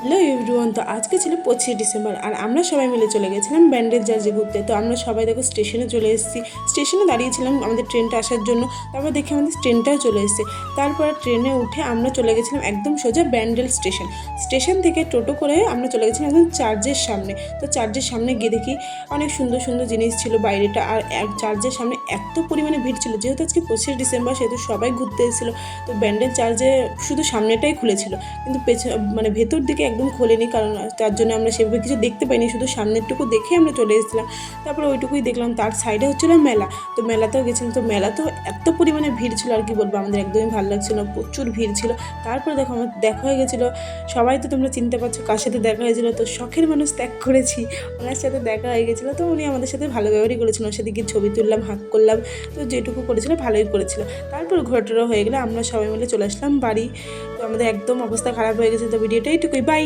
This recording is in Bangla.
হ্যালো এভরিওয়ান, তো আজকে ছিল 25 ডিসেম্বর আর আমরা সবাই মিলে চলে গেছিলাম ব্যান্ডেল চার্চে ঘুরতে। তো আমরা সবাই দেখো স্টেশনে চলে এসেছি। স্টেশনে দাঁড়িয়েছিলাম আমাদের ট্রেনটা আসার জন্য। তারপর দেখি আমাদের ট্রেনটাও চলে এসেছে। তারপর ট্রেনে উঠে আমরা চলে গেছিলাম একদম সোজা ব্যান্ডেল স্টেশন। স্টেশন থেকে টোটো করে আমরা চলে গেছিলাম একদম চার্চের সামনে। তো চার্চের সামনে গিয়ে দেখি অনেক সুন্দর সুন্দর জিনিস ছিল বাইরেটা। আর চার্চের সামনে এত পরিমাণে ভিড় ছিল, যেহেতু আজকে 25 ডিসেম্বর সেহেতু সবাই ঘুরতে এসেছিলো। তো ব্যান্ডেল চার্চে শুধু সামনেটাই খুলেছিল, কিন্তু মানে ভেতর দিকে একদম খোলেনি, কারণ তার জন্য আমরা সেভাবে কিছু দেখতে পাইনি, শুধু সামনেরটুকু দেখে আমরা চলে এসেছিলাম। তারপরে ওইটুকুই দেখলাম। তার সাইডে হচ্ছিলো মেলা। তো মেলাতেও গেছিলাম। তো মেলাতেও এত পরিমাণে ভিড় ছিল আর কি বলবো, আমাদের একদমই ভালো লাগছিল না, প্রচুর ভিড় ছিল। তারপরে দেখো আমার দেখা হয়ে গেছিলো, সবাই তো তোমরা চিনতে পারছো কার সাথে দেখা হয়েছিল। তো শখের মানুষ ত্যাগ করেছি, ওনার সাথে দেখা হয়ে গেছিলো। তো উনি আমাদের সাথে ভালো ব্যবহারই করেছিল, ওর সাথে গিয়ে ছবি তুললাম, হাঁক করলাম। তো যেটুকু করেছিল ভালোই করেছিল। তারপর ঘোরাটোরা হয়ে গেলে আমরা সবাই মিলে চলে আসলাম বাড়ি। তো আমাদের একদম অবস্থা খারাপ হয়ে গেছে। তো ভিডিওটা এইটুকুই, বাই।